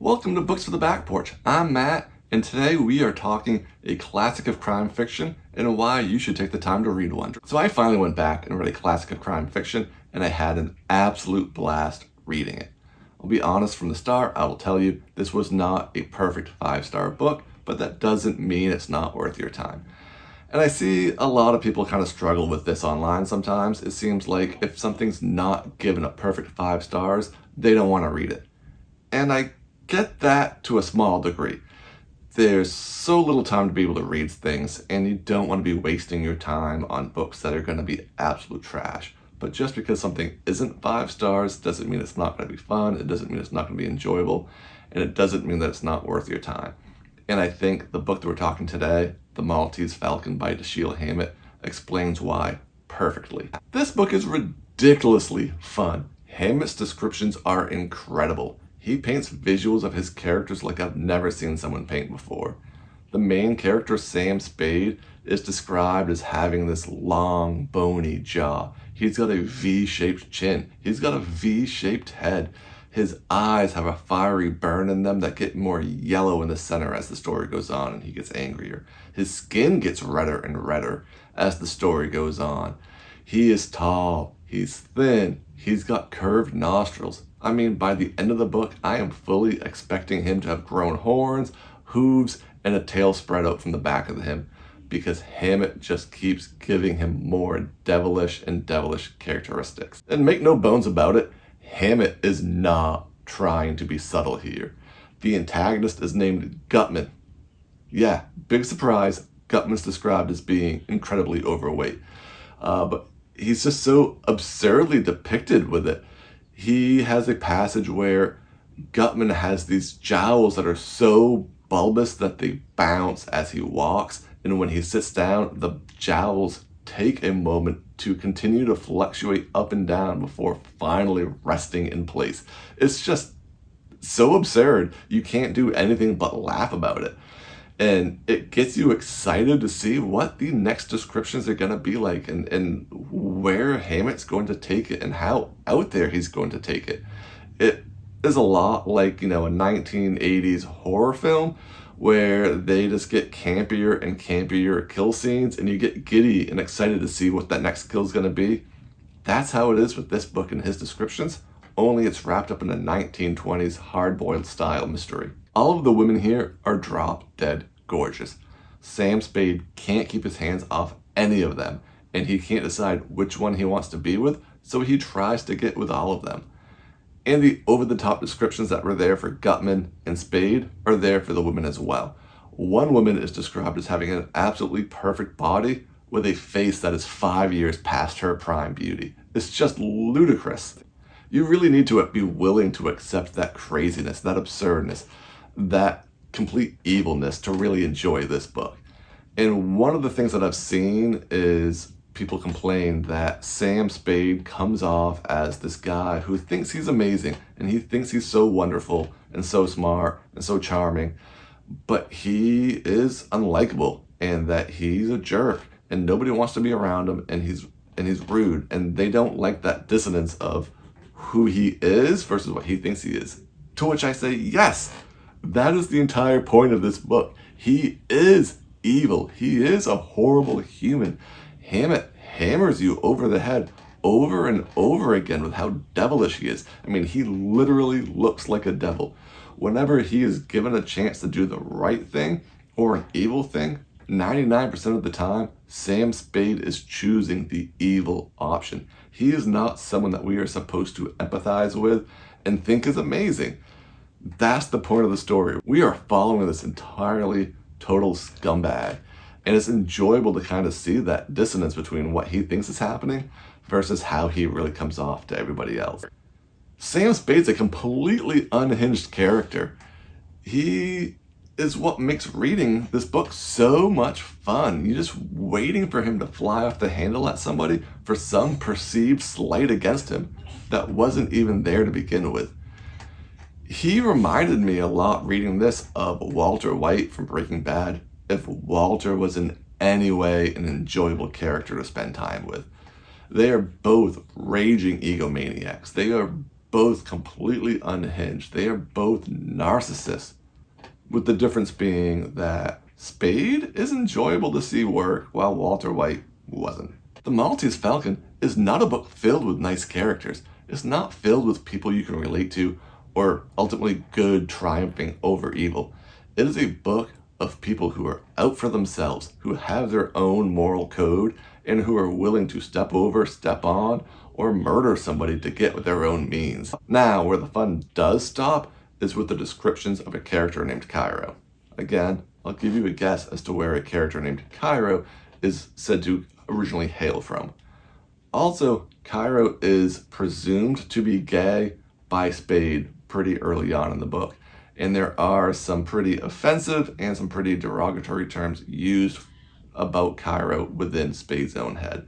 Welcome to Books for the Back Porch. I'm Matt, and today we are talking a classic of crime fiction and why you should take the time to read one. So I finally went back and read a classic of crime fiction, and I had an absolute blast reading it. I'll be honest from the start, I will tell you this was not a perfect 5-star book, but that doesn't mean it's not worth your time. And I see a lot of people kind of struggle with this online sometimes. It seems like if something's not given a perfect 5 stars, they don't want to read it. And I get that to a small degree. There's so little time to be able to read things, and you don't want to be wasting your time on books that are going to be absolute trash. But just because something isn't 5 stars doesn't mean it's not going to be fun, it doesn't mean it's not going to be enjoyable, and it doesn't mean that it's not worth your time. And I think the book that we're talking today, The Maltese Falcon by Dashiell Hammett, explains why perfectly. This book is ridiculously fun. Hammett's descriptions are incredible. He paints visuals of his characters like I've never seen someone paint before. The main character, Sam Spade, is described as having this long, bony jaw. He's got a V-shaped chin. He's got a V-shaped head. His eyes have a fiery burn in them that get more yellow in the center as the story goes on and he gets angrier. His skin gets redder and redder as the story goes on. He is tall. He's thin. He's got curved nostrils. I mean, by the end of the book, I am fully expecting him to have grown horns, hooves, and a tail spread out from the back of him, because Hammett just keeps giving him more devilish and devilish characteristics. And make no bones about it, Hammett is not trying to be subtle here. The antagonist is named Gutman. Yeah, big surprise, Gutman's described as being incredibly overweight. But he's just so absurdly depicted with it. He has a passage where Gutman has these jowls that are so bulbous that they bounce as he walks, and when he sits down, the jowls take a moment to continue to fluctuate up and down before finally resting in place. It's just so absurd, you can't do anything but laugh about it. And it gets you excited to see what the next descriptions are going to be like and where Hammett's going to take it and how out there he's going to take it. It is a lot like, a 1980s horror film where they just get campier and campier kill scenes and you get giddy and excited to see what that next kill is going to be. That's how it is with this book and his descriptions, only it's wrapped up in a 1920s hard-boiled style mystery. All of the women here are drop dead gorgeous. Sam Spade can't keep his hands off any of them, and he can't decide which one he wants to be with, so he tries to get with all of them. And the over-the-top descriptions that were there for Gutman and Spade are there for the women as well. One woman is described as having an absolutely perfect body with a face that is 5 years past her prime beauty. It's just ludicrous. You really need to be willing to accept that craziness, that absurdness, that complete evilness to really enjoy this book. And one of the things that I've seen is people complain that Sam Spade comes off as this guy who thinks he's amazing and he thinks he's so wonderful and so smart and so charming, but he is unlikable and that he's a jerk and nobody wants to be around him and he's rude, and they don't like that dissonance of who he is versus what he thinks he is. To which I say, yes, that is the entire point of this book. He is evil. He is a horrible human. Hammett hammers you over the head over and over again with how devilish he is. I mean, he literally looks like a devil. Whenever he is given a chance to do the right thing or an evil thing, 99% of the time, Sam Spade is choosing the evil option. He is not someone that we are supposed to empathize with and think is amazing. That's the point of the story. We are following this entirely total scumbag. And it's enjoyable to kind of see that dissonance between what he thinks is happening versus how he really comes off to everybody else. Sam Spade's a completely unhinged character. He is what makes reading this book so much fun. You're just waiting for him to fly off the handle at somebody for some perceived slight against him that wasn't even there to begin with. He reminded me a lot reading this of Walter White from Breaking Bad, if Walter was in any way an enjoyable character to spend time with. They are both raging egomaniacs. They are both completely unhinged. They are both narcissists, with the difference being that Spade is enjoyable to see work while Walter White wasn't. The Maltese Falcon is not a book filled with nice characters. It's not filled with people you can relate to or ultimately good triumphing over evil. It is a book of people who are out for themselves, who have their own moral code, and who are willing to step over, step on, or murder somebody to get their own means. Now, where the fun does stop is with the descriptions of a character named Cairo. Again, I'll give you a guess as to where a character named Cairo is said to originally hail from. Also, Cairo is presumed to be gay by Spade pretty early on in the book, and there are some pretty offensive and some pretty derogatory terms used about Cairo within Spade's own head.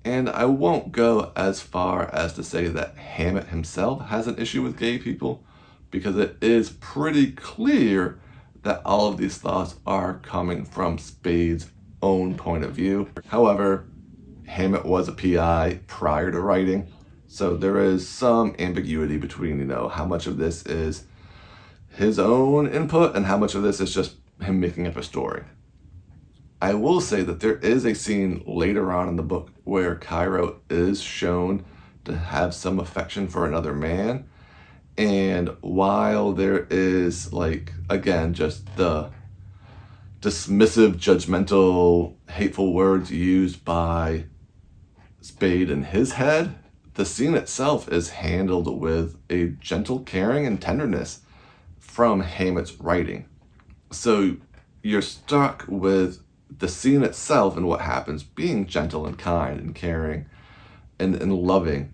And I won't go as far as to say that Hammett himself has an issue with gay people, because it is pretty clear that all of these thoughts are coming from Spade's own point of view. However, Hammett was a PI prior to writing, so there is some ambiguity between, how much of this is his own input and how much of this is just him making up a story. I will say that there is a scene later on in the book where Cairo is shown to have some affection for another man. And while there is, again, just the dismissive, judgmental, hateful words used by Spade in his head, the scene itself is handled with a gentle caring and tenderness from Hammett's writing. So you're stuck with the scene itself and what happens being gentle and kind and caring and loving,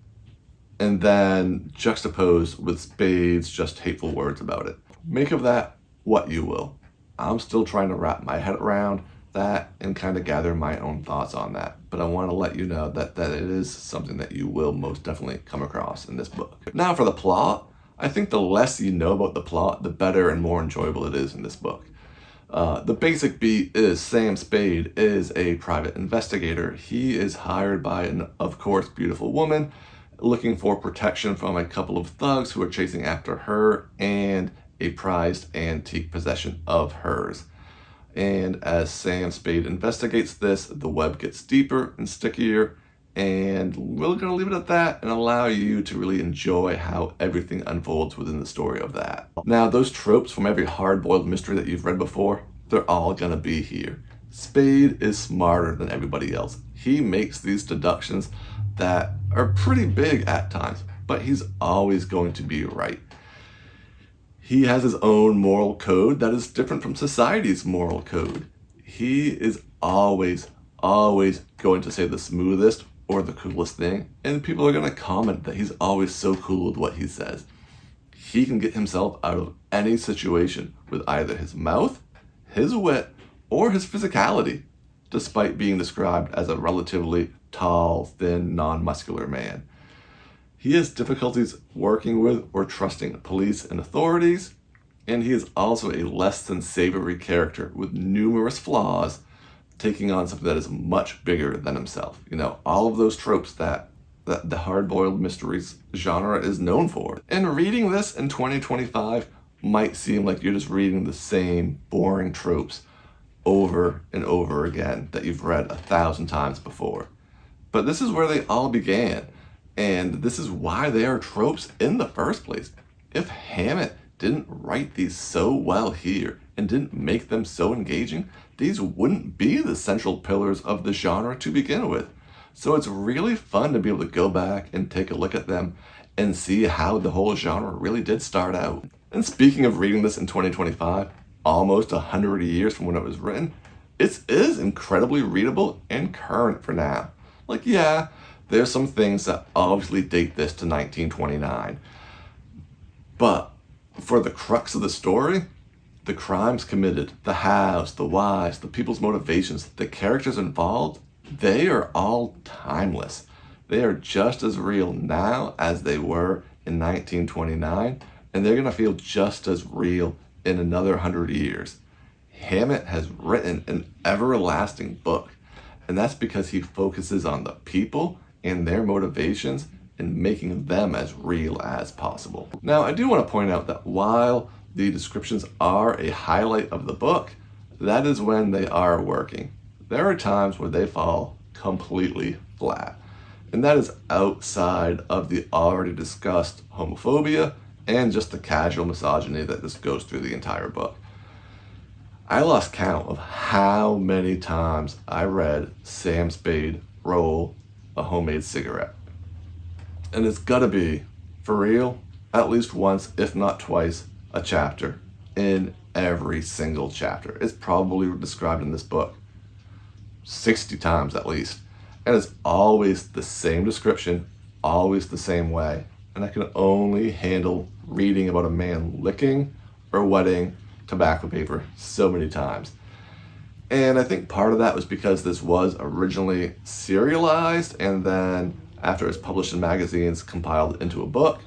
and then juxtaposed with Spade's just hateful words about it. Make of that what you will. I'm still trying to wrap my head around that and kind of gather my own thoughts on that. But I want to let you know that it is something that you will most definitely come across in this book. Now for the plot, I think the less you know about the plot, the better and more enjoyable it is in this book. The basic beat is Sam Spade is a private investigator. He is hired by an, of course, beautiful woman looking for protection from a couple of thugs who are chasing after her and a prized antique possession of hers. And as Sam Spade investigates this, the web gets deeper and stickier, and we're going to leave it at that and allow you to really enjoy how everything unfolds within the story of that. Now, those tropes from every hard-boiled mystery that you've read before, they're all going to be here. Spade is smarter than everybody else. He makes these deductions that are pretty big at times, but he's always going to be right. He has his own moral code that is different from society's moral code. He is always going to say the smoothest or the coolest thing, and people are going to comment that he's always so cool with what he says. He can get himself out of any situation with either his mouth, his wit, or his physicality, despite being described as a relatively tall, thin, non-muscular man. He has difficulties working with or trusting police and authorities, and he is also a less than savory character with numerous flaws, taking on something that is much bigger than himself. All of those tropes that the hard-boiled mysteries genre is known for. And reading this in 2025 might seem like you're just reading the same boring tropes over and over again that you've read 1,000 times before. But this is where they all began, and this is why they are tropes in the first place. If Hammett didn't write these so well here and didn't make them so engaging, these wouldn't be the central pillars of the genre to begin with. So it's really fun to be able to go back and take a look at them and see how the whole genre really did start out. And speaking of reading this in 2025, almost 100 years from when it was written, it is incredibly readable and current for now. There's some things that obviously date this to 1929. But for the crux of the story, the crimes committed, the hows, the whys, the people's motivations, the characters involved, they are all timeless. They are just as real now as they were in 1929, and they're going to feel just as real in another 100 years. Hammett has written an everlasting book, and that's because he focuses on the people and their motivations and making them as real as possible. Now, I do want to point out that while the descriptions are a highlight of the book, that is when they are working. There are times where they fall completely flat, and that is outside of the already discussed homophobia and just the casual misogyny that just goes through the entire book. I lost count of how many times I read Sam Spade roll a homemade cigarette. And it's gotta be, for real, at least once, if not twice, a chapter in every single chapter. It's probably described in this book 60 times at least. And it's always the same description, always the same way. And I can only handle reading about a man licking or wetting tobacco paper so many times. And I think part of that was because this was originally serialized and then after it was published in magazines compiled into a book.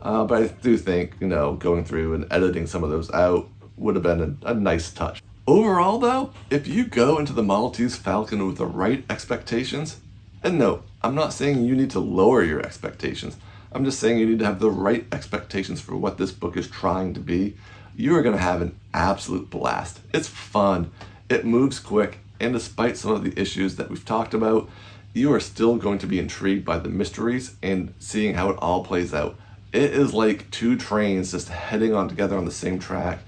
But I do think, going through and editing some of those out would have been a nice touch. Overall though, if you go into the Maltese Falcon with the right expectations, and no, I'm not saying you need to lower your expectations. I'm just saying you need to have the right expectations for what this book is trying to be. You are going to have an absolute blast. It's fun, it moves quick, and despite some of the issues that we've talked about, you are still going to be intrigued by the mysteries and seeing how it all plays out. It is like two trains just heading on together on the same track,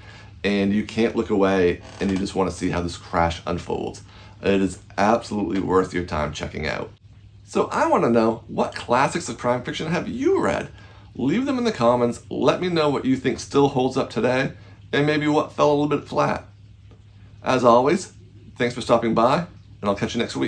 and you can't look away and you just want to see how this crash unfolds. It is absolutely worth your time checking out. So I want to know, what classics of crime fiction have you read? Leave them in the comments, let me know what you think still holds up today, and maybe what fell a little bit flat. As always, thanks for stopping by, and I'll catch you next week.